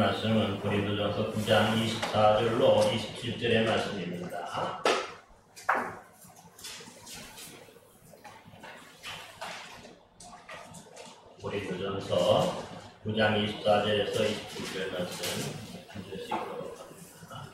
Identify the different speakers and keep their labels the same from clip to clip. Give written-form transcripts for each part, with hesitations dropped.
Speaker 1: 말씀은 고린도전서 9장 24절로 27절의 말씀입니다. 고린도전서 9장 24절에서 27절 말씀 한 절씩 읽어봅니다.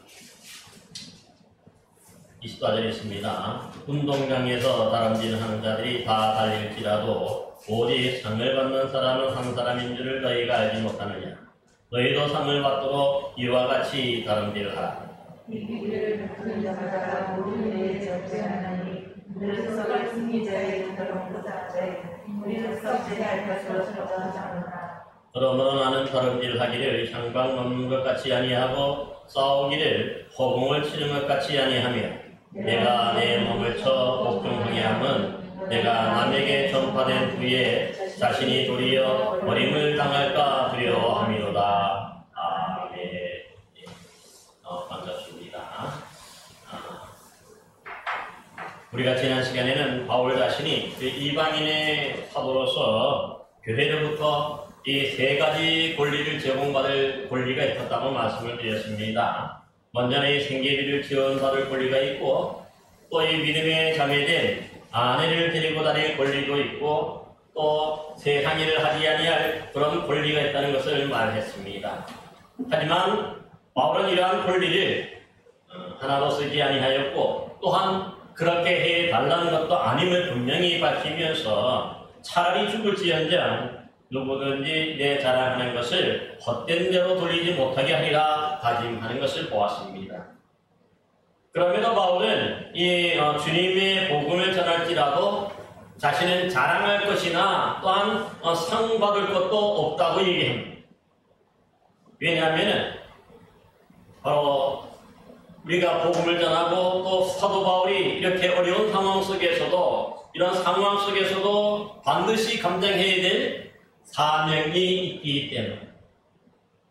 Speaker 1: 24절에 있습니다. 운동장에서 다름질하는 자들이 다 달릴지라도 오직 상을 받는 사람은 한 사람인 줄을 너희가 알지 못하느냐. 너희도 상을 받도록 이와 같이 다름질하라.
Speaker 2: 이기를 베푸는 자마다 모든 일에 절제하나니 우리로서 승리자의 이름으로 보장하되 우리로서 제할 것으로 저장하노라.
Speaker 1: 그러므로 나는 다름질하기를 향방 넘는 것 같이 아니하고 싸우기를 허공을 치는 것 같이 아니하며 내가 내 몸을 쳐 복종하게 함은 내가 남에게 전파된 후에 자신이 도리어 버림을 당할까 두려워함이로다. 아멘. 반갑습니다. 우리가 지난 시간에는 바울 자신이 이방인의 사도로서 교회로부터 이 세 가지 권리를 제공받을 권리가 있었다고 말씀을 드렸습니다. 먼저는 이 생계비를 지원받을 권리가 있고, 또 이 믿음의 자매된 아내를 데리고 다닐 권리도 있고, 또 세상 일을 하지 아니할 그런 권리가 있다는 것을 말했습니다. 하지만 바울은 이러한 권리를 하나도 쓰지 아니하였고, 또한 그렇게 해달라는 것도 아님을 분명히 밝히면서 차라리 죽을지언정 누구든지 내 자랑하는 것을 헛된 대로 돌리지 못하게 하리라 다짐하는 것을 보았습니다. 그럼에도 바울은 이 주님의 복음을 전할지라도 자신은 자랑할 것이나 또한 상 받을 것도 없다고 얘기합니다. 왜냐하면 바로 우리가 복음을 전하고 또 사도 바울이 이렇게 어려운 상황 속에서도 이런 상황 속에서도 반드시 감당해야 될 사명이 있기 때문에,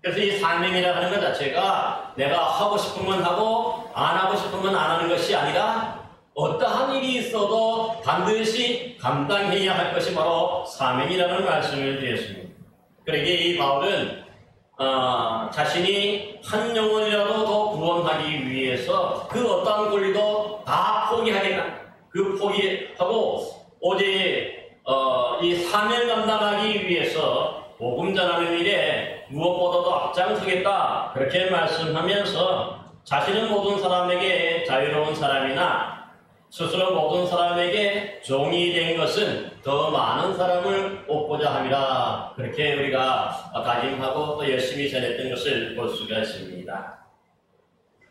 Speaker 1: 그래서 이 사명이라고 하는 것 자체가 내가 하고 싶으면 하고 안 하고 싶으면 안 하는 것이 아니라 어떠한 일이 있어도 반드시 감당해야 할 것이 바로 사명이라는 말씀을 드렸습니다. 그러기에 이 바울은 자신이 한 영혼이라도 더 구원하기 위해서 그 어떠한 권리도 다 포기하겠다. 그 포기하고 오직 이 사명 감당하기 위해서 복음 전하는 일에 무엇보다도 앞장서겠다. 그렇게 말씀하면서 자신은 모든 사람에게 자유로운 사람이나 스스로 모든 사람에게 종이 된 것은 더 많은 사람을 얻고자 함이라. 그렇게 우리가 다짐하고 또 열심히 전했던 것을 볼 수가 있습니다.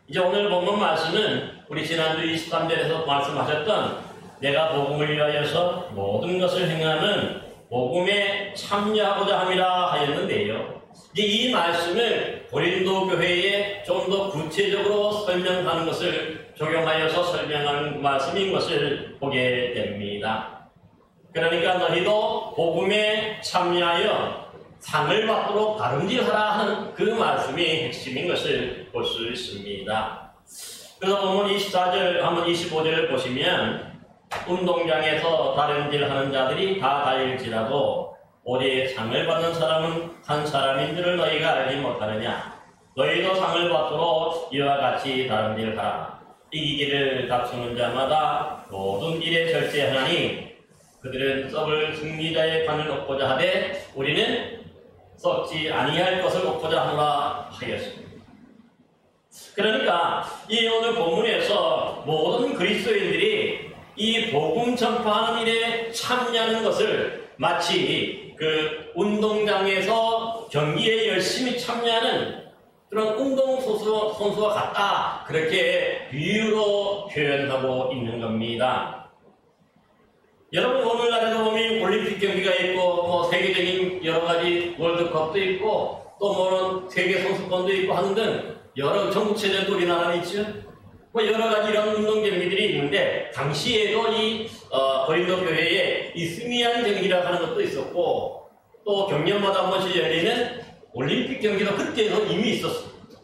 Speaker 1: 이제 오늘 본문 말씀은 우리 지난주 23절에서 말씀하셨던 내가 복음을 위하여서 모든 것을 행하는 복음에 참여하고자 함이라 하였는데요. 이제 이 말씀을 고린도 교회에 좀 더 구체적으로 설명하는 것을 적용하여서 설명하는 말씀인 것을 보게 됩니다. 그러니까 너희도 복음에 참여하여 상을 받도록 다름질하라 하는 그 말씀이 핵심인 것을 볼 수 있습니다. 그래서 본문 24절 한번 25절을 보시면 운동장에서 다름질하는 자들이 다 달릴지라도 오직 상을 받는 사람은 한 사람인 줄을 너희가 알지 못하느냐. 너희도 상을 받도록 이와 같이 다름질하라. 이기기를 다투는 자마다 모든 일에 절제하나니 그들은 썩을 승리자의 관을 얻고자 하되 우리는 썩지 아니할 것을 얻고자 하노라 하였습니다. 그러니까 이 오늘 본문에서 모든 그리스도인들이 이 복음 전파하는 일에 참여하는 것을 마치 그 운동장에서 경기에 열심히 참여하는 그런 운동선수와 같다. 그렇게 비유로 표현하고 있는 겁니다. 여러분 오늘날에도 보면 올림픽 경기가 있고 뭐 세계적인 여러 가지 월드컵도 있고 또 뭐는 세계 선수권도 있고 하는 등 여러 전국체전도 우리나라에 있죠. 뭐 여러 가지 이런 운동 경기들이 있는데 당시에도 이 고린도 교회에 이 승리한 경기라고 하는 것도 있었고 또 경년마다 한 번씩 열리는 올림픽 경기도 그때도 이미 있었습니다.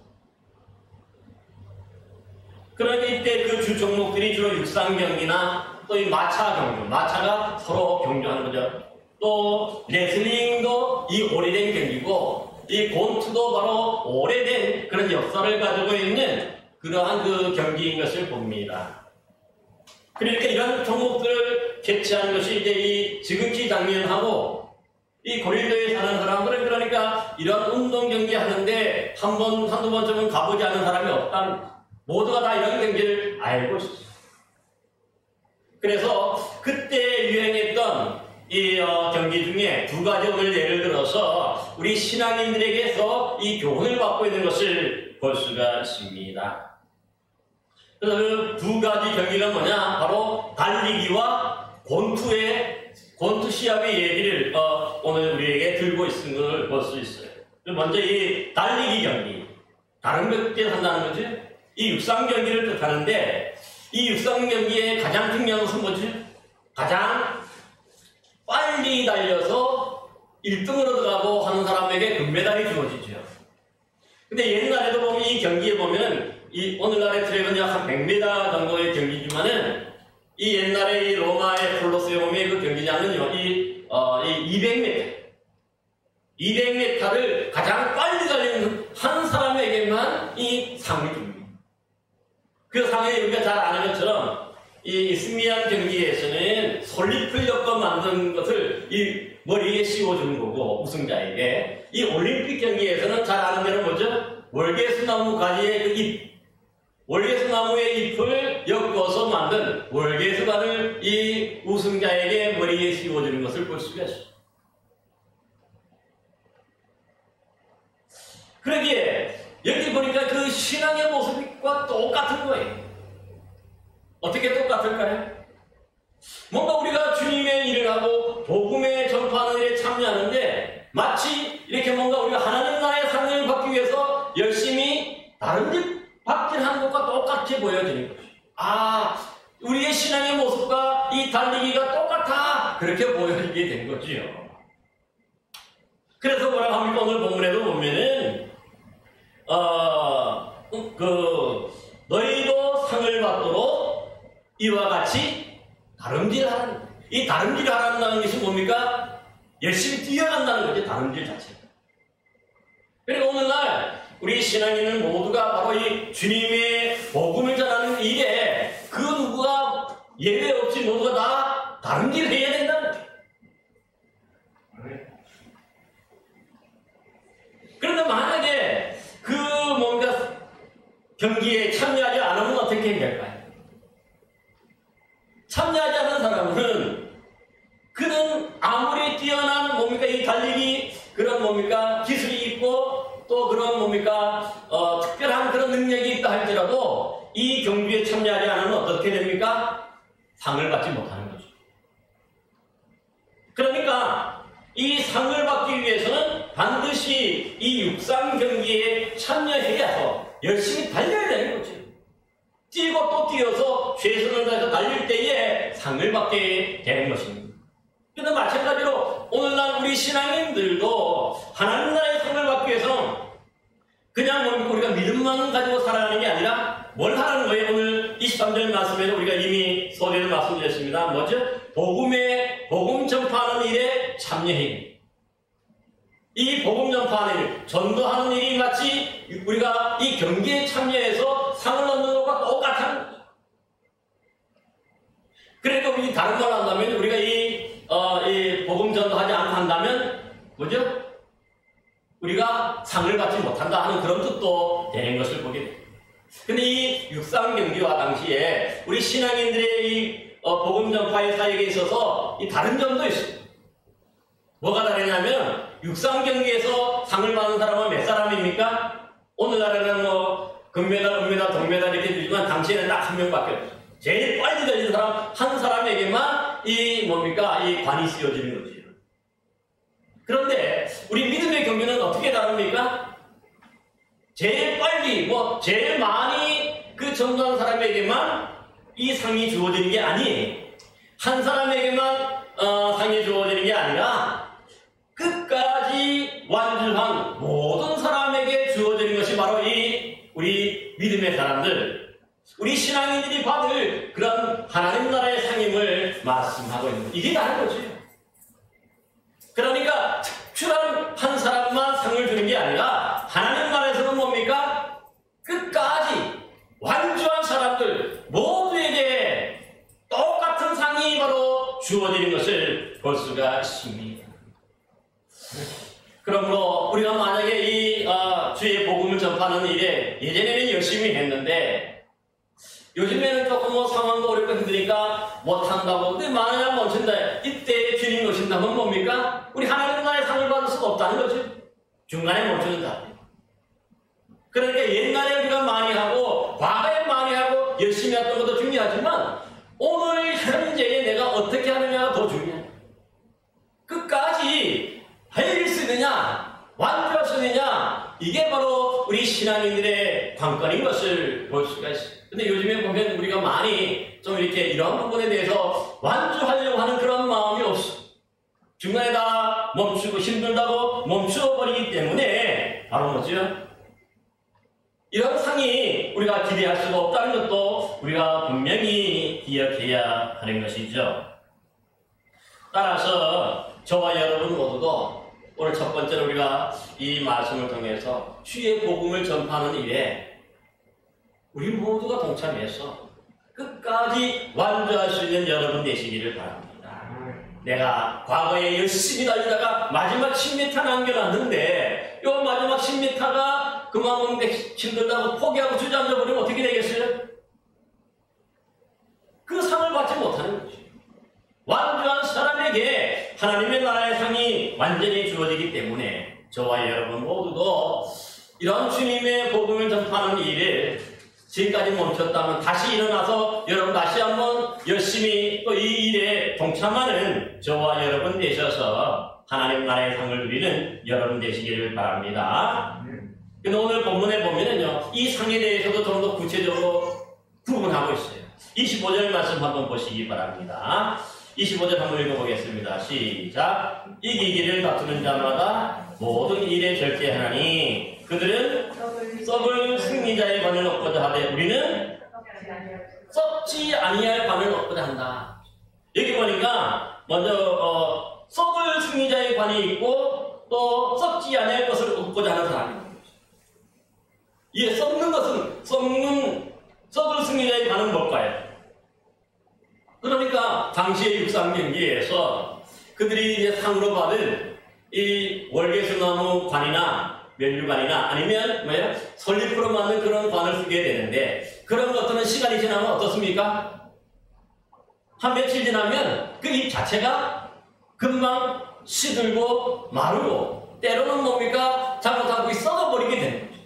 Speaker 1: 그러니까 이때 그 주 종목들이 주로 육상 경기나 또 이 마차 경기, 마차가 서로 경주하는 거죠. 또 레슬링도 이 오래된 경기고 이 권투도 바로 오래된 그런 역사를 가지고 있는 그러한 그 경기인 것을 봅니다. 그러니까 이런 종목들을 개최하는 것이 이제 이 지극히 당연하고, 이 고린도에 사는 사람들은 그러니까 이런 운동 경기 하는데 한두 번쯤은 가보지 않은 사람이 없다. 모두가 다 이런 경기를 알고 있어요. 그래서 그때 유행했던 이 경기 중에 두 가지 오늘 예를 들어서 우리 신앙인들에게서 이 교훈을 받고 있는 것을 볼 수가 있습니다. 그래서 그 두 가지 경기가 뭐냐? 바로 달리기와 권투 시합의 얘기를 오늘 우리에게 들고 있는 것을 볼 수 있어요. 먼저 이 달리기 경기. 다른 몇 개 한다는 거죠? 이 육상 경기를 뜻하는데, 이 육상 경기의 가장 중요한 것은 뭐지? 가장 빨리 달려서 1등으로 들어가고 하는 사람에게 금메달이 주어지죠. 근데 옛날에도 보면 이 경기에 보면은 이 오늘날의 트랙은 약 한 100m 정도의 경기지만은 이 옛날에 이 로마의 콜로세움의 그 경기장은요, 이 200m를 가장 빨리 달리는 한 사람에게만 이 상을 줍니다. 그 상에 우리가 잘 아는 것처럼 이 있으미안 경기에서는 솔잎을 엮어 만든 것을 이 머리에 씌워주는 거고, 우승자에게. 이 올림픽 경기에서는 잘 아는 대로 뭐죠? 월계수나무 가지의 그 잎, 월계수나무의 잎을 엮어서 만든 월계수관을 이 우승자에게 머리에 씌워주는 것을 볼 수가 있어요. 그러기에 여기 보니까 그 신앙의 모습과 똑같은 거예요. 어떻게 똑같을까요? 뭔가 우리가 주님의 일을 하고 복음의 전파하는 일에 참여하는데 마치 이렇게 뭔가 우리가 하나님 나라의 상을 받기 위해서 열심히 다른 일 받기를 하는 것과 똑같이 보여지는 거죠. 아, 우리의 신앙의 모습과 이 달리기가 똑같아, 그렇게 보여지게 된 거지요. 그래서 뭐라고 합니까? 오늘 본문에도 보면은 너희도 상을 받도록 이와 같이 다름질하라는 거예요. 이 다름질하라는 것이 뭡니까? 열심히 뛰어간다는 거죠. 다름질 자체가. 그리고 오늘날 우리 신앙인은 모두가 바로 이 주님의 복음을 전하는 일에 그 누구가 예외 없이 모두가 다 다름질을 해야 된다는 거예요. 그런데 만약에 그 뭔가 경기에 참여하지 않으면 어떻게 될까요? 참여하지 않은 사람은 그는 아무리 뛰어난 뭡니까 이 달리기 그런 뭡니까 기술이 있고 또 그런 뭡니까 특별한 그런 능력이 있다 할지라도 이 경기에 참여하지 않으면 어떻게 됩니까? 상을 받지 못하는 거죠. 그러니까 이 상을 받기 위해서는 반드시 이 육상 경기에 참여해서 열심히 달려야 되는 거죠. 뛰고 또 뛰어서 최선을 다해서 달릴 때에 상을 받게 되는 것입니다. 그런데 마찬가지로 오늘날 우리 신앙인들도 하나님 나라의 상을 받기 위해서는 그냥 뭡니까 우리가 믿음만 가지고 살아가는 게 아니라 뭘 하라는 거예요? 오늘 23절 말씀에는 우리가 이미 소개를 말씀드렸습니다. 뭐죠? 복음 전파하는 일에 참여해. 이 복음 전파하는 일, 전도하는 일이 마치 우리가 이 경기에 참여해서 상을 얻는 것과 똑같은 거죠. 그러니까 우리 다른 말 한다면 우리가 이 복음 전도하지 않고 한다면 뭐죠? 우리가 상을 받지 못한다 하는 그런 뜻도 되는 것을 보게 됩니다. 근데 이 육상 경기와 당시에 우리 신앙인들의 이 복음 전파의 사역에 있어서 이 다른 점도 있습니다. 뭐가 다르냐면 육상 경기에서 상을 받는 사람은 몇 사람입니까? 오늘날에는 뭐 금메달, 은메달, 동메달 이렇게 주지만 당시에는 딱 한 명밖에 없어요. 제일 빨리 달리는 사람 한 사람에게만 이 뭡니까 이 관이 씌워지는 거지. 그런데 우리 믿음의 경기는 어떻게 다릅니까? 제일 빨리 제일 많이 그 전도한 사람에게만 이 상이 주어지는 게 아니에요. 한 사람에게만 상이 주어지는 게 아니라 끝까지 완주한 모든 사람에게 주어지는 것이 바로 이 우리 믿음의 사람들, 우리 신앙인들이 받을 그런 하나님 나라의 상임을 말씀하고 있는 거예요. 이게 다른 거죠. 그러니까 특출한 한 사람만 상을 상을 주는 게 아니라 하나님 나라에서는 뭡니까? 끝까지 완주한 사람들 모두에게 똑같은 상이 바로 주어지는 것을 볼 수가 있습니다. 그러므로 우리가 만약에 이 주의 복음을 전파하는 일에 예전에는 열심히 했는데 요즘에는 조금 뭐 상황도 어렵고 힘드니까 못한다고. 근데 만약 멈춘다, 이때 주님 오신다면 뭡니까? 우리 하나님 나라의 상을 받을 수가 없다는 거죠. 중간에 멈춘다. 그러니까 옛날에 우리가 많이 하고 과거에 많이 하고 열심히 했던 것도 중요하지만 오늘 현재에 내가 어떻게 하느냐가 더 중요해요. 끝까지 해낼 수 있느냐, 완주할 수 있느냐, 이게 바로 우리 신앙인들의 관건인 것을 볼 수가 있어요. 근데 요즘에 보면 우리가 많이 좀 이렇게 이런 부분에 대해서 완주하려고 하는 그런 마음이 없어. 중간에 다 멈추고 힘들다고 멈추어버리기 때문에 바로 뭐죠? 이런 상이 우리가 기대할 수가 없다는 것도 우리가 분명히 기억해야 하는 것이죠. 따라서 저와 여러분 모두도 오늘 첫 번째로 우리가 이 말씀을 통해서 주의 복음을 전파하는 일에 우리 모두가 동참해서 끝까지 완주할 수 있는 여러분 되시기를 바랍니다. 내가 과거에 열심히 달리다가 마지막 10m 남겨놨는데 이 마지막 10m가 그만큼 힘들다고 포기하고 주저앉아 버리면 어떻게 되겠어요? 그 상을 받지 못하는 거죠. 완주한 사람에게 하나님의 나라의 상이 완전히 주어지기 때문에 저와 여러분 모두도 이런 주님의 복음을 전파하는 일을 지금까지 멈췄다면 다시 일어나서 여러분 다시 한번 열심히 또 이 일에 동참하는 저와 여러분 되셔서 하나님 나라의 상을 누리는 여러분 되시기를 바랍니다. 근데 오늘 본문에 보면은요, 이 상에 대해서도 좀 더 구체적으로 구분하고 있어요. 25절 말씀 한번 보시기 바랍니다. 25절 한번 읽어보겠습니다. 시작. 이기기를 다투는 자마다 모든 일에 절제하나니 그들은 썩을 승리자의 관을 얻고자 하되 우리는 썩지 아니할 관을 얻고자 한다. 여기 보니까 먼저 썩을 승리자의 관이 있고 또 썩지 아니할 것을 얻고자 하는 사람입니다. 이 썩는 것은 썩을 승리자의 관은 뭘까요? 그러니까 당시의 육상경기에서 그들이 이제 상으로 받은 이 월계수나무 관이나 면류관이나 아니면 뭐예요? 설립으로 만든 그런 관을 쓰게 되는데 그런 것들은 시간이 지나면 어떻습니까? 한 며칠 지나면 그 잎 자체가 금방 시들고 마르고 때로는 뭡니까? 잘못하고 썩어버리게 되는 거죠.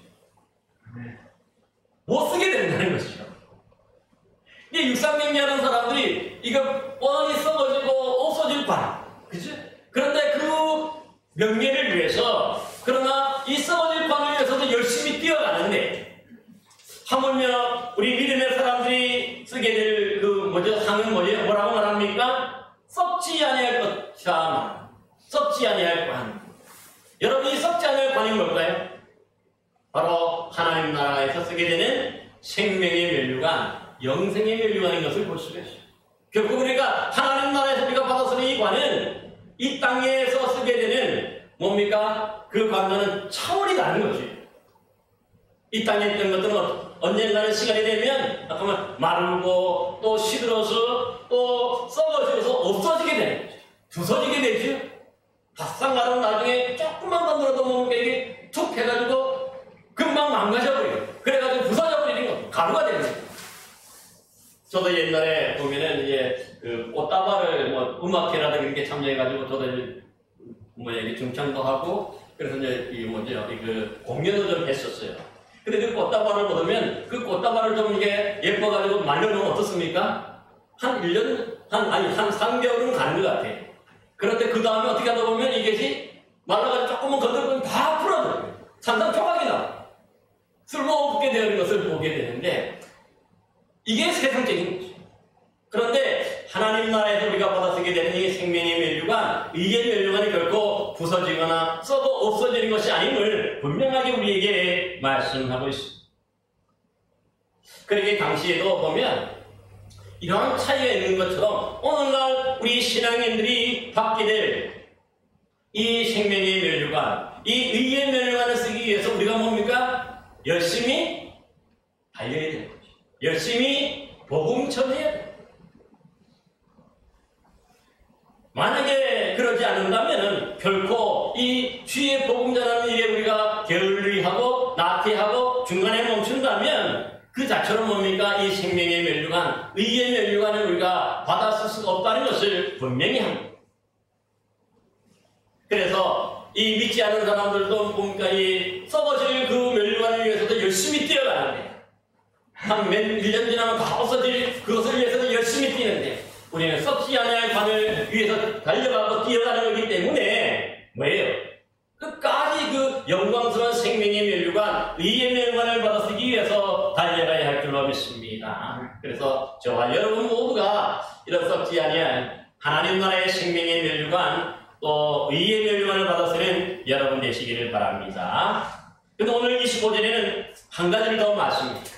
Speaker 1: 못 쓰게 된다는 것이죠. 이 육상경기하는 사람들이 이거 뻔히 썩어지고 없어질 관, 그치? 그런데 그 명예를 위해서, 그러나 이 썩어질 관을 위해서도 열심히 뛰어가는데 하물며 우리 믿음의 사람들이 쓰게 될 그 상은 뭐라고 말합니까? 썩지 아니할 것이다. 썩지 아니할 관. 여러분, 이 썩지 아니할 관이 뭘까요? 바로 하나님 나라에서 쓰게 되는 생명의 면류관, 영생의 면류관인 것을 볼 수가 있어요. 결국 우리가 하나님 나라에서 우리가 받아서는 이 관은 이 땅에서 쓰게 되는 뭡니까? 그 관과는 차원이 다른 거지. 이 땅에 있던 것들은 언젠가는 시간이 되면 잠깐만 마르고 또 시들어서 또 썩어져서 없어지게 되는 거지. 부서지게 되죠. 바싹 마른 나중에 조금만 건드려도 뭡니까? 이게 툭 해가지고 금방 망가져버리고 그래가지고 부서져버리는 거, 가루가 되는 거예요. 저도 옛날에 보면은 이제 그 꽃다발을 뭐 음악회라든가 이렇게 참여해가지고 저도 이제 이게 중창도 하고 그래서 이제 이 그 공연을 좀 했었어요. 근데 그 꽃다발을 보면 그 꽃다발을 좀 이게 예뻐가지고 말려놓으면 어떻습니까? 한 1년, 한 3개월은 가는 것 같아요. 그런데 그 다음에 어떻게 하다 보면 이것이 말라가지고 조금만 건드리면 다 풀어져요. 상당 조각이 나와요. 쓸모없게 되는 것을 보게 되는데 이게 세상적인 거죠. 그런데 하나님 나라에서 우리가 받아쓰게 되는 이 생명의 면류관, 의의 면류관이 결코 부서지거나 썩어 없어지는 것이 아님을 분명하게 우리에게 말씀하고 있습니다. 그러게 당시에도 보면 이러한 차이가 있는 것처럼 오늘날 우리 신앙인들이 받게 될 이 생명의 면류관, 이 의의 면류관을 쓰기 위해서 우리가 뭡니까? 열심히 달려야 되는 거죠. 열심히 복음 전해야 돼요. 만약에 그러지 않는다면 결코 이 주의 복음 전하는 일에 우리가 게을리하고 나태하고 중간에 멈춘다면 그 자체로 뭡니까? 이 생명의 면류관, 의의 면류관을 우리가 받았을 수가 없다는 것을 분명히 합니다. 그래서 이 믿지 않은 사람들도 뭡니까? 이 썩어질 그 면류관을 위해서도 열심히 뛰어가는데 한 1년 지나면 다 없어질 그것을 위해서도 열심히 뛰는데 우리는 썩지 아니할 관을 위해서 달려가고 뛰어가는 거기 때문에 뭐예요? 끝까지 그 영광스러운 생명의 면류관, 의의 면류관을 받아 쓰기 위해서 달려가야 할 줄로 믿습니다. 그래서 저와 여러분 모두가 이런 썩지 아니할 하나님 나라의 생명의 면류관 또 의의 면류관을 받아 쓰는 여러분 되시기를 바랍니다. 근데 오늘 25절에는 한 가지를 더 말씀입니다.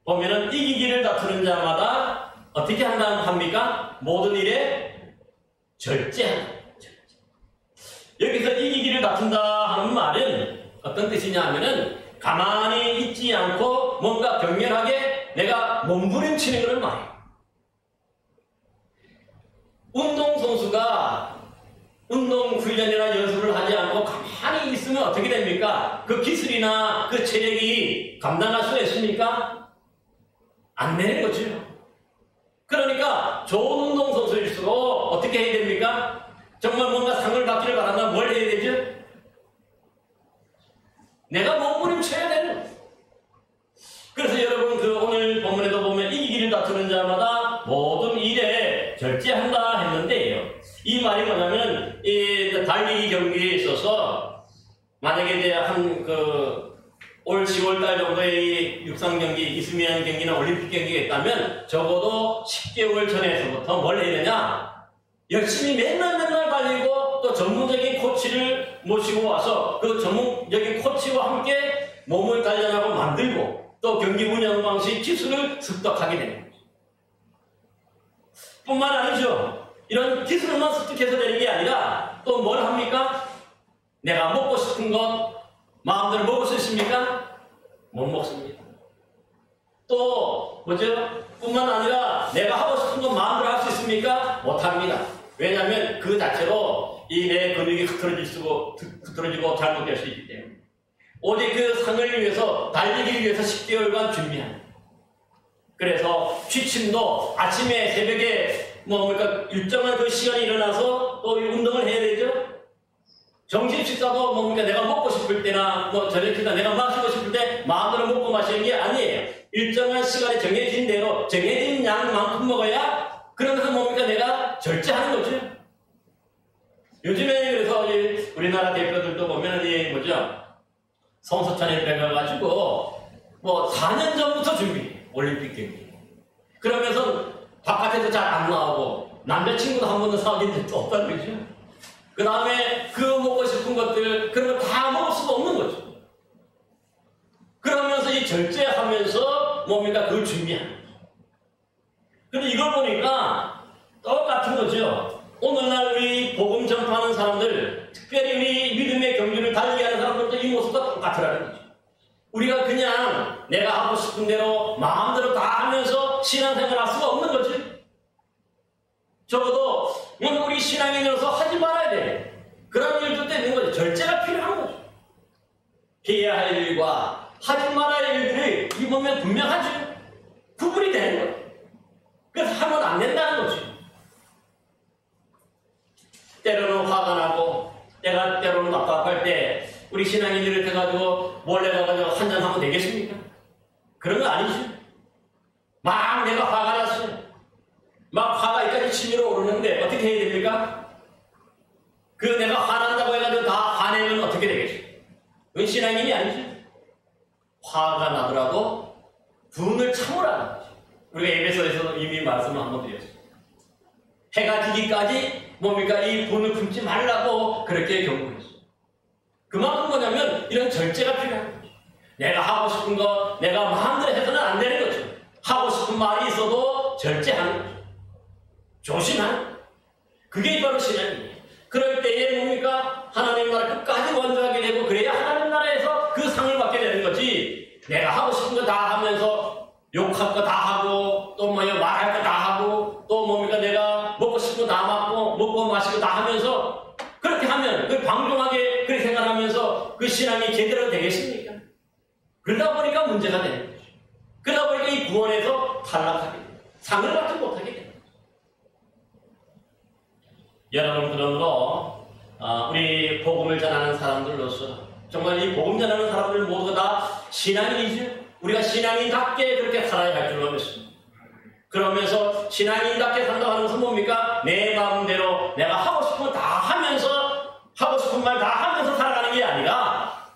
Speaker 1: 보면은 이기기를 다투는 자마다 어떻게 합니까? 모든 일에 절제한다. 여기서 이기기를 다툰다 하는 말은 어떤 뜻이냐 하면은 가만히 있지 않고 뭔가 격렬하게 내가 몸부림치는 것을 말해요. 운동선수가 운동 훈련이나 연습을 하지 않고 가만히 있으면 어떻게 됩니까? 그 기술이나 그 체력이 감당할 수가 있습니까? 안 되는 거죠. 그러니까 좋은 운동선수일수록 어떻게 해야 됩니까? 정말 뭔가 상을 받기를 바란다면 뭘 해야 되죠? 내가 몸부림쳐야 되는 거예요. 그래서 여러분 그 오늘 본문에도 보면 이기기를 다투는 자마다 모든 일에 절제한다 했는데요. 이 말이 뭐냐면 이 달리기 경기에 있어서 만약에 이제 한 올 10월달 정도의 육상 경기, 이스미안 경기나 올림픽 경기가 있다면 적어도 10개월 전에서부터 뭘 해야 되냐? 열심히 맨날 달리고 또 전문적인 코치를 모시고 와서 그 전문적인 코치와 함께 몸을 단련하고 만들고 또 경기 운영 방식 기술을 습득하게 되는 거죠. 뿐만 아니죠. 이런 기술만 습득해서 되는 게 아니라 또 뭘 합니까? 내가 먹고 싶은 것 마음대로 먹을 수 있습니까? 못 먹습니다. 또 뭐죠? 뿐만 아니라 내가 하고 싶은 것 마음대로 할 수 있습니까? 못합니다. 왜냐하면 그 자체로 이 내 근육이 흐트러지고 잘못될 수 있기 때문에 오직 그 상을 위해서 달리기를 위해서 10개월간 준비합니다. 그래서 취침도 아침에 새벽에 뭡니까 일정한 그 시간에 일어나서 또 운동을 해야 되죠. 점심 식사도 뭡니까 내가 먹고 싶을 때나 뭐 저녁 식사 내가 마시고 싶을 때 마음대로 먹고 마시는 게 아니에요. 일정한 시간에 정해진 대로 정해진 양만큼 먹어야 그러면서 뭡니까 내가 절제하는 거죠. 요즘에 그래서 우리나라 대표들도 보면 뭐죠? 성서천에 빼가가지고 뭐 4년 전부터 준비해 올림픽 경기. 그러면서 바깥에도 잘 안 나오고 남자친구도 한 번도 사귄 적도 없다는 거죠. 그 다음에 그 먹고 싶은 것들 그런 거 다 먹을 수가 없는 거죠. 그러면서 이 절제하면서 뭡니까 그걸 준비하는 거죠. 근데 이걸 보니까 똑같은 거죠. 오늘날 우리 복음 전파하는 사람들, 특별히 우리 믿음의 경주를 달리게 하는 사람들도 이 모습과 똑같으라는 거죠. 우리가 그냥 내가 하고 싶은 대로 마음대로 다 하면서 신앙생활 할 수가 없는 거지. 적어도 우리 신앙인으로서 하지 말아야 돼. 그런 일도 있는 거죠. 절제가 필요한 거죠. 해야 할 일과 하지 말아야 할 일들이 이 보면 분명하죠. 구분이 되는 거예요. 그래서 하면 안 된다는 거죠. 때로는 화가 나고 내가 때로는 답답할 때 우리 신앙인들을 해가지고 몰래 가가지고 한잔 하면 되겠습니까? 그런 거 아니죠. 막 내가 화가 났어요. 막 화가 이까지 치밀어 오르는데 어떻게 해야 됩니까? 그 내가 화난다고 해가지고 다 화내면 어떻게 되겠어요? 그건 신앙인이 아니죠. 화가 나더라도 분을 참으라는 거죠. 우리가 에베소에서 이미 말씀을 한번 드렸습니다. 해가 지기까지 뭡니까? 이 분을 품지 말라고 그렇게 경고했어요. 그만큼 뭐냐면 이런 절제가 필요한 거죠. 내가 하고 싶은 거 내가 마음대로 해서는 안 되는 거죠. 하고 싶은 말이 있어도 절제하는 거죠. 조심하는 거죠. 그게 바로 신앙이에요. 그럴 때에 하나님 나라 끝까지 완주하게 되고 그래야 하나님 나라에서 그 상을 받게 되는 거지. 내가 하고 싶은 거 다 하면서 욕할 거 다 하고 또 뭐야 말할 거 다 하고 또 뭡니까 내가 먹고 싶은 거 다 먹고 마시고 다 하면서 그렇게 하면 그 방종하게 그렇게 생각하면서 그 신앙이 제대로 되겠습니까? 그러다 보니까 문제가 되는 거죠. 그러다 보니까 이 구원에서 탈락하게 됩니다. 상을 받지 못하게 됩니다. 여러분 그러므로 우리 복음을 전하는 사람들로서 정말 이 복음 전하는 사람들 모두가 다 신앙인이죠. 우리가 신앙인답게 그렇게 살아야 할 줄로 믿습니다. 그러면서 신앙인답게 산다고 하는 것은 뭡니까? 내 마음대로 내가 하고 싶은 거 다 하면서 하고 싶은 말 다 하면서 살아가는 게 아니라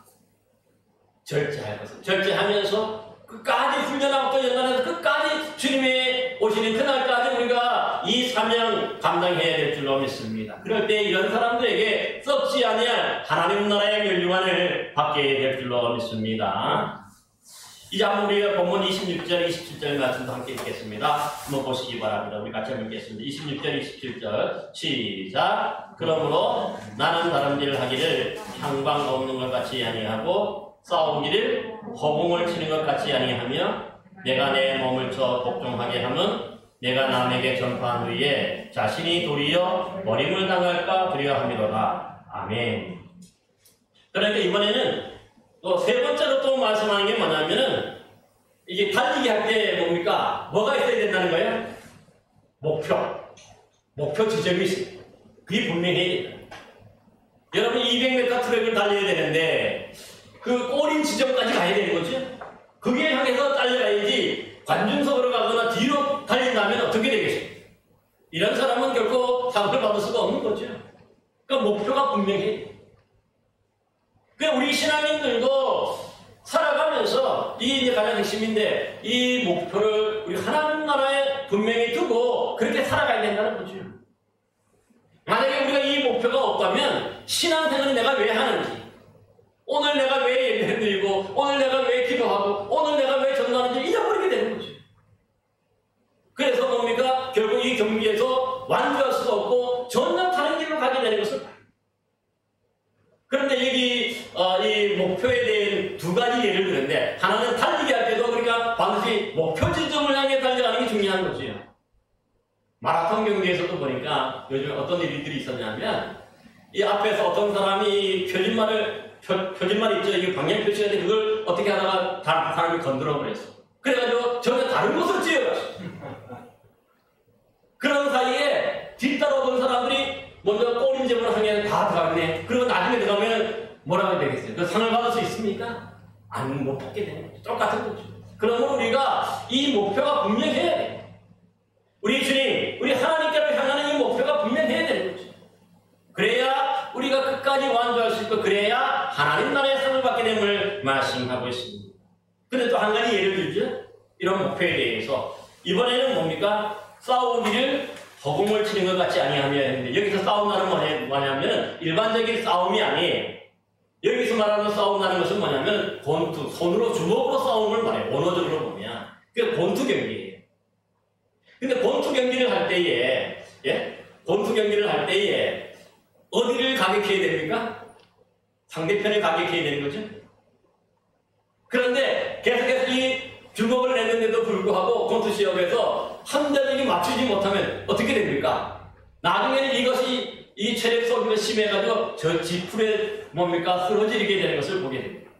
Speaker 1: 절제할 것을 절제하면서 끝까지 훈련하고 또 연단해서 끝까지 주님의 오시는 그날까지 우리가 이 사명 감당해야 될 줄로 믿습니다. 그럴 때 이런 사람들에게 썩지 아니할 하나님 나라의 멸류관을 받게 될 줄로 믿습니다. 이제 한번 우리가 본문 26절, 27절 말씀도 함께 읽겠습니다. 한번 보시기 바랍니다. 우리 같이 한번 읽겠습니다. 26절, 27절 시작. 그러므로 나는 다른 일을 하기를 향방 없는 것 같이 아니하고 싸우기를 허공을 치는 것 같이 아니하며 내가 내 몸을 쳐 복종하게 하면 내가 남에게 전파한 후에 자신이 도리어 버림을 당할까 두려워함이로다. 아멘. 그러니까 이번에는 또 세 번째로 또 말씀하는 게 뭐냐면은 이게 달리기 할 때 뭡니까? 뭐가 있어야 된다는 거예요? 목표 지점이 있어요. 그게 분명해야 된다. 여러분 200m 트랙을 달려야 되는데 그 꼬린 지점까지 가야 되는 거죠. 그게 향해서 달려가야지 관중석으로 가거나 뒤로 달린다면 어떻게 되겠습니까? 이런 사람은 결코 상을 받을 수가 없는 거죠. 그러니까 목표가 분명해요. 그러니까 우리 신앙인들도 살아가면서 이게 이제 가장 핵심인데 이 목표를 우리 하나님 나라에 분명히 두고 그렇게 살아가야 된다는 거죠. 만약에 우리가 이 목표가 없다면 신앙생활은 내가 왜 하는지, 오늘 내가 왜 예배를 드리고, 오늘 내가 왜 기도하고, 오늘 내가 왜 전도하는지 잊어버리게 되는 거죠. 그래서 뭡니까? 결국 이 경기에서 완주할 수가 없고 전혀 다른 길로 가게 되는 것을 봐요. 그런데 여기 이 목표에 대한 두 가지 예를 드는데 하나는 달리기 할 때도 그러니까 반드시 목표 지점을 향해 달려가는 게 중요한 거죠. 마라톤 경기에서도 보니까 요즘 어떤 일들이 있었냐면 이 앞에서 어떤 사람이 표진말 있죠. 이게 방향 표시가 돼 그걸 어떻게 하다가 다른 사람이 건드려 버렸어. 그래가지고 전혀 다른 곳을 찌어갔어. 그런 사이에 뒤따라오던 사람들이 먼저 꼬림집을 향해 다 들어가네. 그리고 나중에 들어가면 뭐라고 되겠어요? 그 상을 받을 수 있습니까? 못 받게 되는 거죠. 똑같은 거죠. 그러면 우리가 이 목표가 분명해야 돼요. 우리 주님, 우리 하나님께로 향하는 이 목표가 분명해야 되는 거죠. 그래야 우리가 끝까지 완주할 수 있고 그래야 하나님 나라의 상을 받게 됨을 말씀하고 있습니다. 근데 또 한 가지 예를 들죠. 이런 목표에 대해서 이번에는 뭡니까? 싸우기를 허공을 치는 것 같지 아니하며 했는데 여기서 싸움나는 뭐냐면 일반적인 싸움이 아니에요. 여기서 말하는 싸움나는 것은 뭐냐면 권투, 손으로 주먹으로 싸움을 말해요. 원어적으로 보면 그게 권투 경기예요. 근데 권투 경기를 할 때에 권투 경기를 할 때에 어디를 가격해야 됩니까? 상대편을 가격해야 되는 거죠. 그런데 계속해서 이 주먹을 냈는데도 불구하고 권투 시합에서 한 대를 맞추지 못하면 어떻게 됩니까? 나중에는 이것이 이 체력 소비가 심해가지고 저 지풀에 뭡니까? 쓰러지게 되는 것을 보게 됩니다.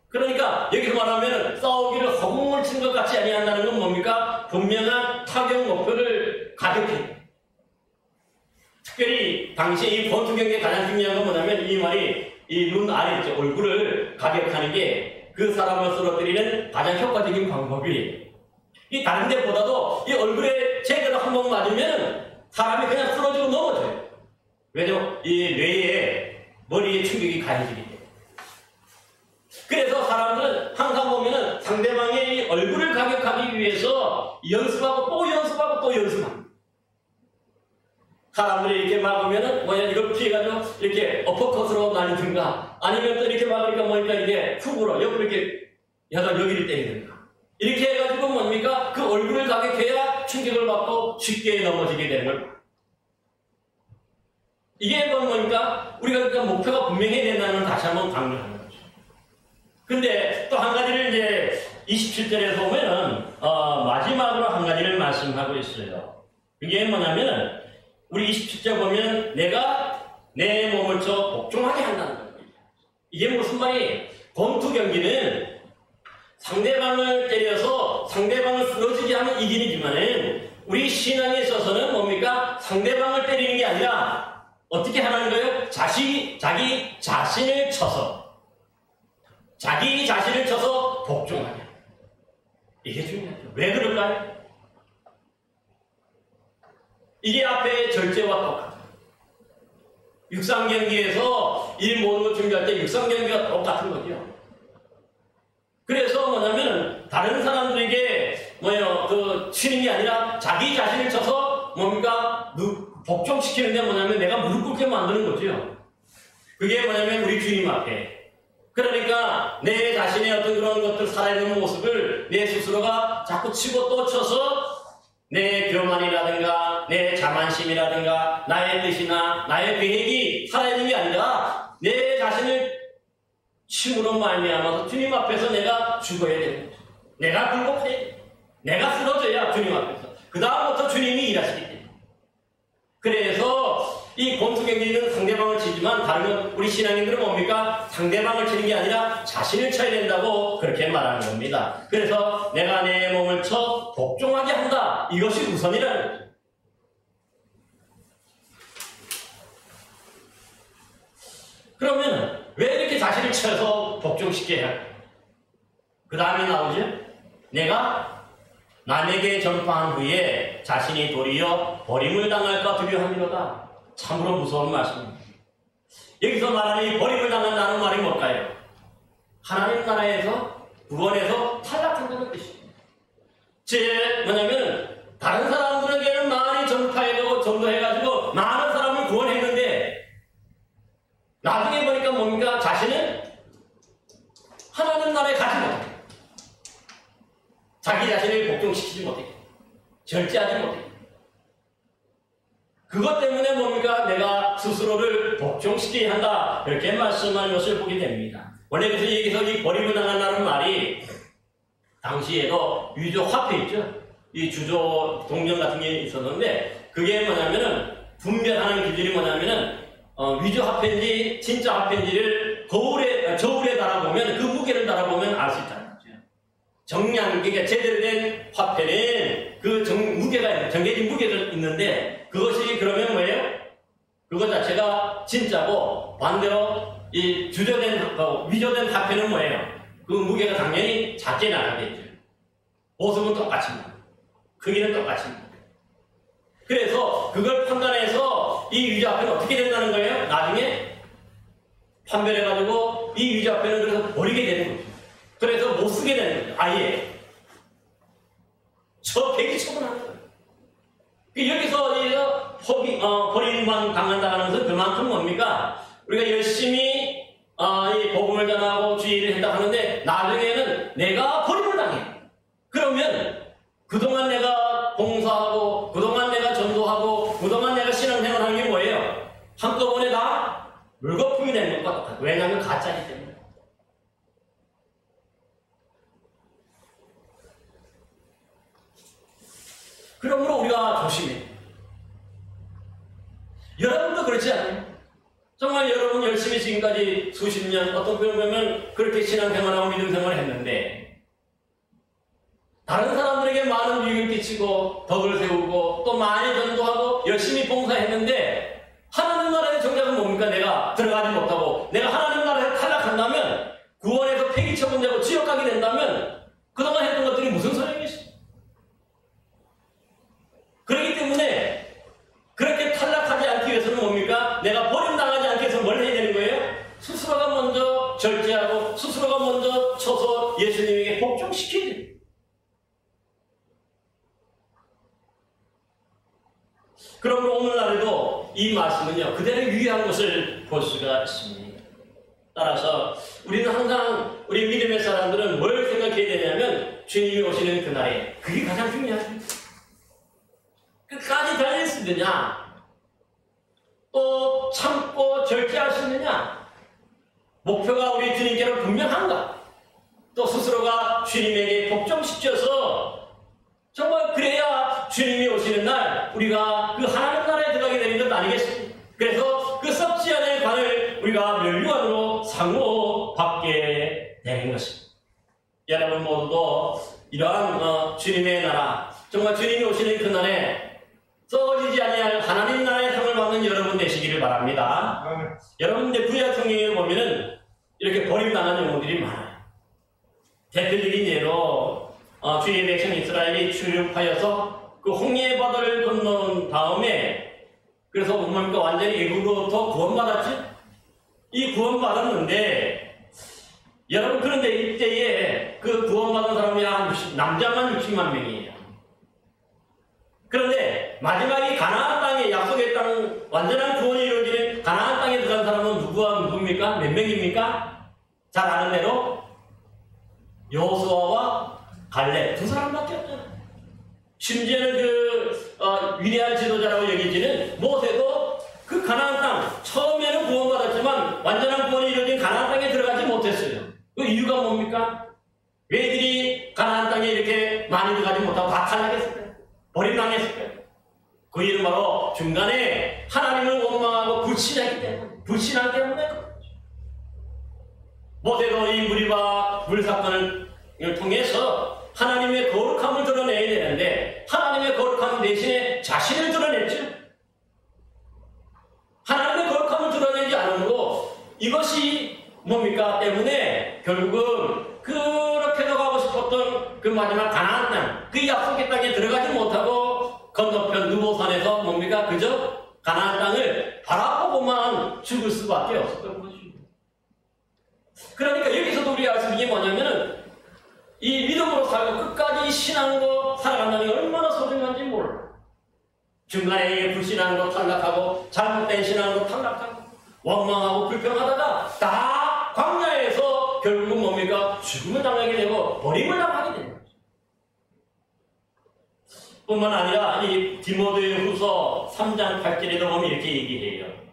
Speaker 1: 그러니까 여기서 말하면 싸우기를 허공을 친 것 같이 아니한다는 건 뭡니까? 분명한 타격 목표를 가격해. 특별히 당시 이 권투 경기에 가장 중요한 건 뭐냐면 이 말이 이 눈 아래 있죠. 얼굴을 가격하는 게 그 사람을 쓰러뜨리는 가장 효과적인 방법이에요. 이 다른 데보다도 이 얼굴에 제대로 한 번 맞으면 사람이 그냥 쓰러지고 넘어져요. 왜냐면 이 뇌에 머리에 충격이 가해지기 때문에. 그래서 사람들은 항상 보면은 상대방의 이 얼굴을 가격하기 위해서 연습하고 또 연습하고 또 연습합니다. 사람들이 이렇게 막으면은 뭐냐 이걸 피해가지고 이렇게 어퍼컷으로 날리든가 아니면 또 이렇게 막으니까 뭐니까 이게 훅으로 옆으로 이렇게 약간 여기를 때리든가 이렇게 해가지고 뭡니까 그 얼굴을 가격해야 충격을 받고 쉽게 넘어지게 되는 걸. 이게 뭐니까 우리가 그러니까 목표가 분명해야 된다는 걸 다시 한번 강조하는 거죠. 근데 또 한 가지를 이제 27절에서 보면은 마지막으로 한 가지를 말씀하고 있어요. 그게 뭐냐면은 우리 27절 보면 내가 내 몸을 쳐 복종하게 한다는 거예요. 이게 무슨 말이에요? 권투 경기는 상대방을 때려서 상대방을 쓰러지게 하면 이기는지만은 우리 신앙에 있어서는 뭡니까? 상대방을 때리는 게 아니라 어떻게 하라는 거예요? 자기 자신을 쳐서 복종하냐. 이게 중요하죠. 왜 그럴까요? 이게 앞에 절제와 똑같아요. 육상 경기에서 이 모든 걸 준비할 때 육상 경기가 똑같은 거죠. 그래서 뭐냐면 다른 사람들에게 치는 게 아니라 자기 자신을 쳐서 뭡니까? 복종시키는 게 뭐냐면 내가 무릎 꿇게 만드는 거죠. 그게 뭐냐면 우리 주님 앞에. 그러니까 내 자신의 어떤 그런 것들 살아있는 모습을 내 스스로가 자꾸 치고 또 쳐서 내 교만이라든가 내 자만심이라든가 나의 뜻이나 나의 계획이 살아있는 게 아니라 내 자신을 침으로 말미암아서 주님 앞에서 내가 죽어야 되는 거죠. 내가 굴복해야 돼. 내가 쓰러져야 주님 앞에서. 그 다음부터 주님이 일하시기 때문에. 그래서 이 권투 경기는 상대방을 치지만 다른 건 우리 신앙인들은 뭡니까? 상대방을 치는 게 아니라 자신을 쳐야 된다고 그렇게 말하는 겁니다. 그래서 내가 내 몸을 쳐 복종하게 한다. 이것이 우선이라는 거죠. 그러면 왜 이렇게 자신을 쳐서 복종시켜야 할까요? 그 다음에 나오죠? 내가 남에게 전파한 후에 자신이 도리어 버림을 당할까 두려워함이로다. 참으로 무서운 말씀입니다. 여기서 말하는 이 버림을 당한다는 말이 뭘까요? 하나님 나라에서 구원에서 탈락한다는 뜻입니다. 뭐냐면 다른 사람들에게는 많이 전파해가고 전도해가지고 많은 사람을 구원했는데 나중에 보니까 뭡니까? 자신은 하나님 나라에 가지 못해. 자기 자신을 복종시키지 못해. 절제하지 못해. 그것 때문에 뭡니까? 내가 스스로를 복종시켜야 한다. 이렇게 말씀하는 것을 보게 됩니다. 원래 그래서 여기서 이 버림을 당한다는 말이 당시에도 위조 화폐 있죠? 이 주조 동전 같은 게 있었는데 그게 뭐냐면은 분별하는 기준이 뭐냐면은 위조 화폐인지 진짜 화폐인지를 저울에 달아보면 그 무게를 달아보면 알 수 있잖아요. 정량, 그러니까 제대로 된 화폐는 그 무게가 정해진 무게가 있는데 그것이 그러면 뭐예요? 그것 자체가 진짜고 반대로 이 위조된 화폐는 뭐예요? 그 무게가 당연히 작게 나가겠죠. 모습은 똑같습니다. 크기는 똑같습니다. 그래서 그걸 판단해서 이 위조 화폐는 어떻게 된다는 거예요? 나중에 판별해가지고 이 위조 화폐는 그래서 버리게 되는 거죠. 그래서 못 쓰게 되는 거죠. 아예. 폐기 처분하는 거예요. 여기서 버림만 당한다는 것은 그만큼 뭡니까? 우리가 열심히 이 복음을 전하고 주의를 한다 하는데 나중에는 내가 버림을 당해. 그러면 그동안 내가 봉사하고 그동안 내가 전도하고 그동안 내가 신앙생활하는 게 뭐예요? 한꺼번에 다 물거품이 되는 것과 똑같아요. 왜냐하면 가짜이기 때문에. 그러므로 우리가 조심해야 돼요. 여러분도 그렇지 않아요? 정말 여러분 열심히 지금까지 수십 년 어떤 분을 보면 그렇게 신앙생활하고 믿음생활을 했는데 다른 사람들에게 많은 유익을 끼치고 덕을 세우고 또 많이 전도하고 열심히 봉사했는데 하나님 나라의 정작은 뭡니까? 내가 들어가지 못하고 내가 하나님 나라에서 탈락한다면 구원에서 폐기 처분되고 지옥 가게 된다면 그동안 했던 것들이 무슨 소용이겠어요? 그렇기 때문에 그렇게 탈락하지 않기 위해서는 뭡니까? 내가 버림당하지 않기 위해서 뭘 해야 되는 거예요? 스스로가 먼저 절제하고 스스로가 먼저 쳐서 예수님에게 복종시켜야 돼요. 그러므로 오늘날에도 이 말씀은요 그대로 유의한 것을 볼 수가 있습니다. 따라서 우리는 항상 우리 믿음의 사람들은 뭘 생각해야 되냐면 주님이 오시는 그날에 그게 가장 중요하죠. 끝까지 달릴 수 있느냐 또 목표가 우리 주님께로 분명한가? 또 스스로가 주님에게 복종시켜서 정말 그래야 주님이 오시는 날 우리가 그 하나님 나라에 들어가게 되는 것 아니겠습니까? 그래서 그 썩지 않을 관을 우리가 멸류관으로 상호받게 되는 것입니다. 여러분 모두도 이러한 주님의 나라, 정말 주님이 오시는 그날에 썩어지지 아니할 하나님 나라의 상을 받는 여러분 되시기를 바랍니다. 여러분들 구약 성경에 보면은 이렇게 버림당한 영웅들이 많아요. 대표적인 예로 주의 백성 이스라엘이 출입하여서 그 홍해 바다를 건너온 다음에 그래서 뭡니까 완전히 애국으로부터 구원받았지? 이 구원받았는데 여러분 그런데 이때에 그 구원받은 사람이 남자만 60만 명이에요. 그런데 마지막에 가나안 땅에 약속의 땅 완전한 구원이 이루어지는 가나안 땅에 들어간 사람은 누구입니까? 몇 명입니까? 잘 아는 대로 여호수아와 갈렙 두 사람밖에 없잖아요. 심지어는 위대한 지도자라고 여기지는 모세도 그 가나안 땅 처음에는 구원받았지만 완전한 구원이 이루어진 가나안 땅에 들어가지 못했어요. 그 이유가 뭡니까? 왜 이들이 가나안 땅에 이렇게 많이 들어가지 못하고 박탈하겠을까요? 버림당했을까요? 그 이유는 바로 중간에 하나님을 원망하고 불신하기 때문에 모세도 이 무리와 물 사건을 통해서 하나님의 거룩함을 드러내야 되는데 하나님의 거룩함 대신에 자신을 드러냈죠. 하나님의 거룩함을 드러내지 않으므로 이것이 뭡니까? 때문에 결국은 그렇게도 가고 싶었던 그 마지막 가나안 땅, 그 약속의 땅에 들어가지 못하고 건너편 느보산에서 뭡니까? 그저 가나안 땅을 바라보고만 죽을 수밖에 없었던 것입니다. 그러니까 여기서도 우리가 알 수 있는 게 뭐냐면은 이 믿음으로 살고 끝까지 신앙으로 살아간다는 게 얼마나 소중한지 몰라. 중간에 불신앙으로 탈락하고 잘못된 신앙으로 탈락하고 원망하고 불평하다가 다 광야에서 결국은 뭡니까? 죽음을 당하게 되고 버림을 당하게 되는 거죠. 뿐만 아니라 이 디모데 후서 3장 8절에도 보면 이렇게 얘기해요.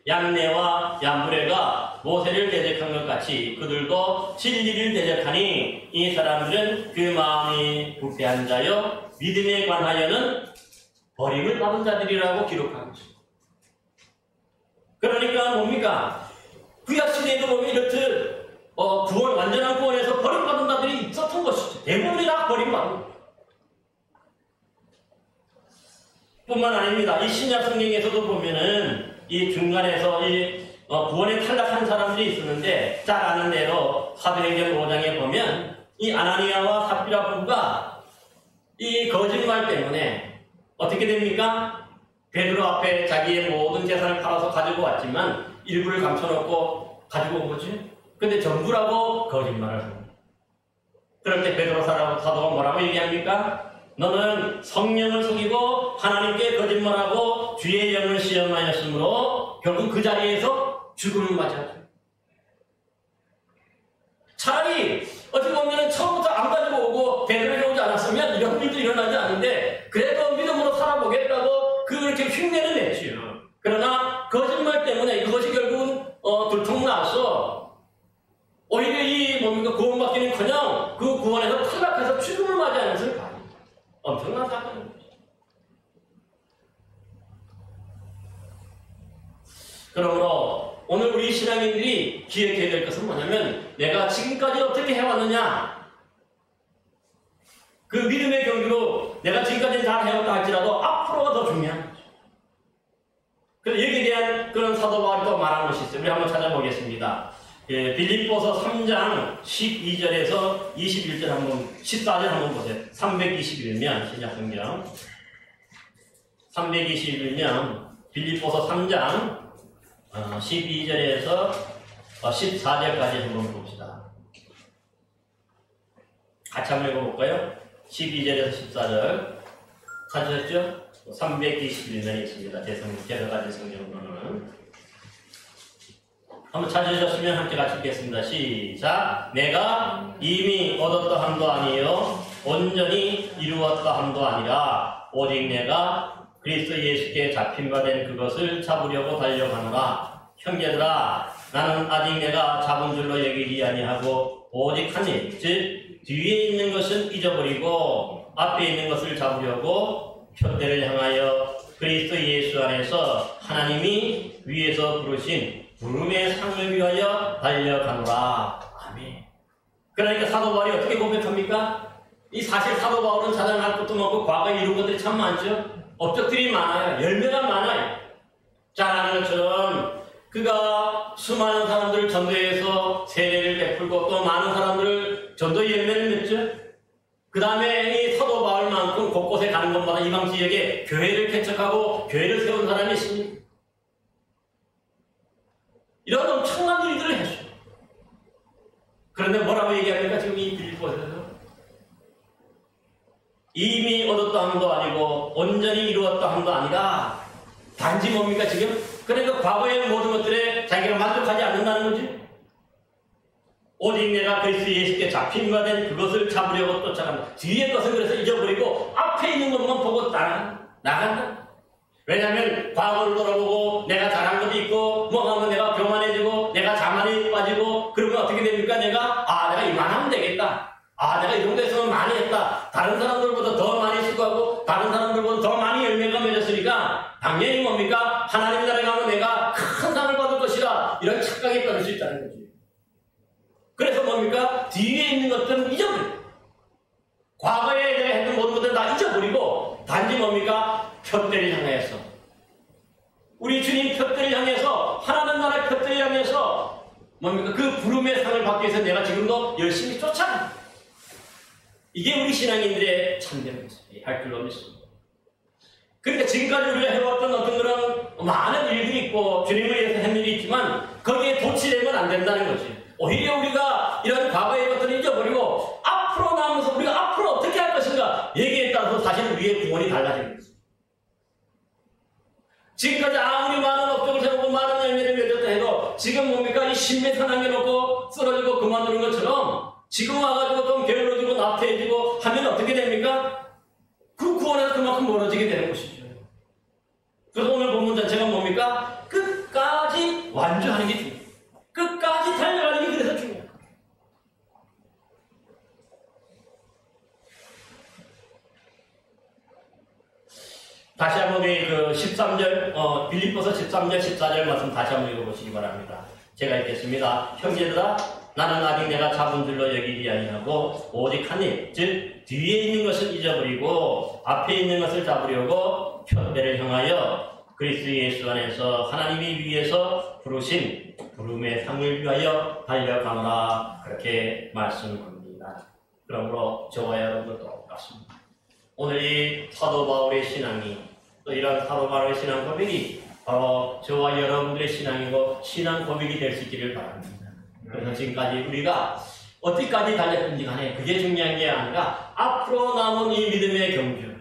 Speaker 1: 얀네와 얀브레가 모세를 대적한 것 같이 그들도 진리를 대적하니 이 사람들은 그 마음이 부패한 자여 믿음에 관하여는 버림을 받은 자들이라고 기록하고 있습니다. 그러니까 뭡니까? 구약시대에도 보면 이렇듯 구원, 완전한 구원에서 버림받은 자들이 있었던 것이죠. 대부분이 다 버림받은 거예요. 뿐만 아닙니다. 이 신약 성경에서도 보면은 이 중간에서 이 구원에 탈락한 사람들이 있었는데 잘 아는 대로 사도행전 5장에 보면 이 아나니아와 삽비라 부부가 이 거짓말 때문에 어떻게 됩니까? 베드로 앞에 자기의 모든 재산을 팔아서 가지고 왔지만 일부를 감춰놓고 가지고 온 거지. 근데 전부라고 거짓말을 합니다. 그럴 때 베드로 사도가 뭐라고 얘기합니까? 너는 성령을 속이고 하나님께 거짓말하고 주의 영을 시험하였으므로 결국 그 자리에서 죽음을 맞이하죠. 차라리 어떻게 보면 처음부터 안 가지고 오고 베드로에 오지 않았으면 이런 일도 일어나지 않는데 그래도 믿음으로 살아보겠다고 그렇게 흉내는 냈지요. 그러나 거짓말 때문에 그것이 결국은 들통나서 오히려 이 뭡니까 구원받기는커녕 그 구원에서 탈락해서 죽음을 맞이하는 것을 봐요. 엄청난 사건입니다. 그러므로 오늘 우리 신앙인들이 기억해야 될 것은 뭐냐면 내가 지금까지 어떻게 해왔느냐, 그 믿음의 경주로 내가 지금까지 잘 해왔다 할지라도 앞으로가 더 중요한 거죠. 그래서 여기에 대한 그런 사도 바울이 또 말한 것이 있어요. 우리 한번 찾아보겠습니다. 빌립보서 3장 12절에서 21절 한번 14절 한번 보세요. 321면 신약성경 321면 빌립보서 3장 12절에서 14절까지 한번 봅시다. 같이 한번 읽어볼까요? 12절에서 14절 찾으셨죠? 321면이 있습니다. 제가 가진 성경으로는 한번 찾으셨으면 함께 같이 읽겠습니다. 시작. 내가 이미 얻었다 함도 아니요 온전히 이루었다 함도 아니라 오직 내가 그리스도 예수께 잡힌 바 된 그것을 잡으려고 달려가노라. 형제들아 나는 아직 내가 잡은 줄로 여기지 아니하고 오직 한 일, 즉 뒤에 있는 것은 잊어버리고 앞에 있는 것을 잡으려고 표대를 향하여 그리스도 예수 안에서 하나님이 위에서 부르신 부름의 상을 위하여 달려가노라. 아멘. 그러니까 사도 바울이 어떻게 고백합니까? 이 사실 사도 바울은 자랑할 것도 많고 과거에 이룬 것들이 참 많죠. 업적들이 많아요. 열매가 많아요. 자라는 것처럼 그가 수많은 사람들을 전도해서 세례를 베풀고 또 많은 사람들을 전도 열매를 맺죠. 그 다음에 이 사도 바울만큼 곳곳에 가는 곳마다 이방 지역에 교회를 개척하고 교회를 세운 사람이 있습니다. 이런 엄청난 일들을 했어요. 그런데 뭐라고 얘기합니까? 지금 이 빌립보에서 이미 얻었다 함도 아니고 온전히 이루었다 함도 아니라 단지 뭡니까 지금? 그러니까 과거의 모든 것들에 자기가 만족하지 않는다는 거지. 오직 내가 그리스도 예수께 잡힌 바 된 그것을 잡으려고 쫓아간다. 뒤의 것은 그래서 잊어버리고 앞에 있는 것만 보고 나간다. 왜냐하면 과거를 돌아보고 내가 잘한 것도 있고 뭐 하면 내가 교만해지고 내가 자만에 빠지고 그러면 어떻게 됩니까? 내가 이만하면 되겠다. 내가 이 정도 했으면 많이 했다. 다른 사람들보다 더 많이 수고하고 다른 사람들보다 더 많이 열매가 맺었으니까 당연히 뭡니까? 하나님 나라에 가면 내가 큰 상을 받을 것이다. 이런 착각이 떨어질 수 있다는 거지. 그래서 뭡니까? 뒤에 있는 것들은 잊어버리고 과거에 내가 했던 모든 것들은 다 잊어버리고 단지 뭡니까? 표대를 향해서 우리 주님 표대를 향해서 하나님 나라의 표대를 향해서 뭡니까? 그 부름의 상을 받기 위해서 내가 지금도 열심히 쫓아간다. 이게 우리 신앙인들의 참된 모습이 할 줄로 믿습니다. 그러니까 지금까지 우리가 해왔던 어떤 그런 많은 일들이 있고 주님을 위해서 한 일이 있지만 거기에 도취되면 안 된다는 거지. 오히려 우리가 이런 과거의 것들을 잊어버리고 앞으로 나오면서 우리가 앞으로 어떻게 할 것인가 얘기에 따라서 사실 우리의 구원이 달라지는 거죠. 지금까지 아무리 많은 업적을 세우고 많은 열매를 맺었다 해도 지금 뭡니까? 이 신메타 남겨놓고 쓰러지고 그만두는 것처럼 지금 와가지고 좀 게을러지고 나태해지고 하면 어떻게 됩니까? 그 구원에서 그만큼 멀어지게 되는 것이죠. 그래서 오늘 본문 전체가 뭡니까? 끝까지 완주하는 게 중요해요. 끝까지 달려가는 게 그래서 중요해요. 다시 한번 그 13절, 빌립보서 13절, 14절 말씀 다시 한번 읽어보시기 바랍니다. 제가 읽겠습니다. 형제들아, 나는 아직 내가 잡은 줄로 여기지 아니하고 오직 한 일, 즉 뒤에 있는 것을 잊어버리고 앞에 있는 것을 잡으려고 표대를 향하여 그리스도 예수 안에서 하나님이 위에서 부르신 부름의 상을 위하여 달려가노라. 그렇게 말씀합니다. 그러므로 저와 여러분도 똑같습니다. 오늘 이 사도 바울의 신앙이 또 이런 사도 바울의 신앙 고백이 바로 저와 여러분들의 신앙이고 신앙 고백이 될 수 있기를 바랍니다. 그래서 지금까지 우리가 어디까지 달렸든지 간에 그게 중요한 게 아니라 앞으로 남은 이 믿음의 경주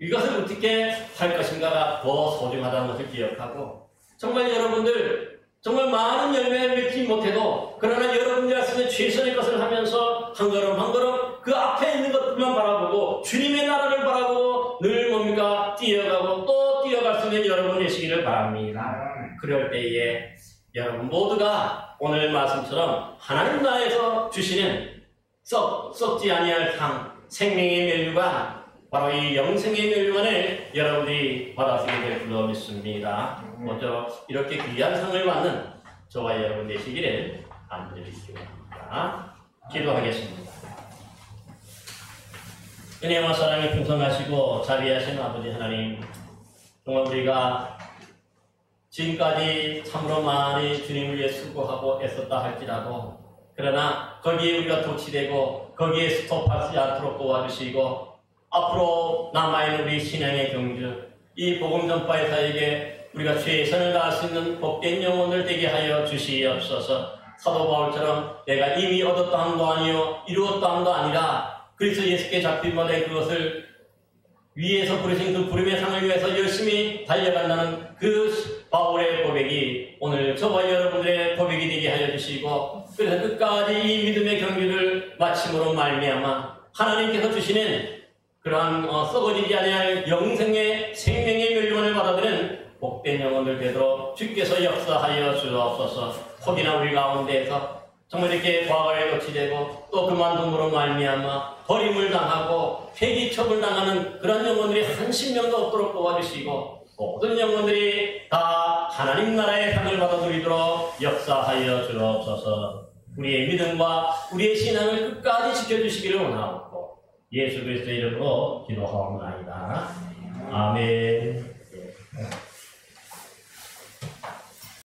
Speaker 1: 이것을 어떻게 할 것인가가 더 소중하다는 것을 기억하고 정말 여러분들 정말 많은 열매를 맺지 못해도 그러나 여러분들이 할 수 있는 최선의 것을 하면서 한 걸음 한 걸음 그 앞에 있는 것들만 바라보고 주님의 나라를 바라보고 늘 뭡니까? 뛰어가고 또 뛰어갈 수 있는 여러분 되시기를 바랍니다. 그럴 때에 여러분 모두가 오늘 말씀처럼 하나님 나라에서 주시는 썩지 아니할 상 생명의 멸류관 바로 이 영생의 멸류관을 여러분들이 받아쓰게 될 줄로 믿습니다. 먼저 이렇게 귀한 상을 받는 저와 여러분 되시기를 간절히 기원합니다. 기도하겠습니다. 은혜와 사랑이 풍성하시고 자비하신 아버지 하나님, 정말 우리가 지금까지 참으로 많이 주님을 위해 수고하고 애썼다 할지라도 그러나 거기에 우리가 도취되고 거기에 스톱하지 않도록 도와주시고 앞으로 남아있는 우리 신앙의 경주 이 복음 전파의 사역에 우리가 최선을 다할 수 있는 복된 영혼을 되게 하여 주시옵소서. 사도 바울처럼 내가 이미 얻었다 함도 아니요 이루었다 함도 아니라 그리스도 예수께 잡힌 바 된 그것을 위에서 부르신 그 부름의 상을 위해서 열심히 달려간다는 그 바울의 고백이 오늘 저와 여러분들의 고백이 되게 하여 주시고 그래서 끝까지 이 믿음의 경주를 마침으로 말미암아 하나님께서 주시는 그러한 썩어지지 아니할 영생의 생명의 멸류관을 받아들이는 복된 영혼들 되도록 주께서 역사하여 주옵소서. 혹이나 우리 가운데에서 정말 이렇게 과거에 노치되고 또 그만둠으로 말미암아 버림을 당하고 폐기처분 당하는 그런 영혼들이 한 십명도 없도록 도와주시고 모든 영혼들이 다 하나님 나라의 상을 받아 누리도록 역사하여 주옵소서. 우리의 믿음과 우리의 신앙을 끝까지 지켜주시기를 원하옵고 예수 그리스도의 이름으로 기도하옵나이다. 아멘.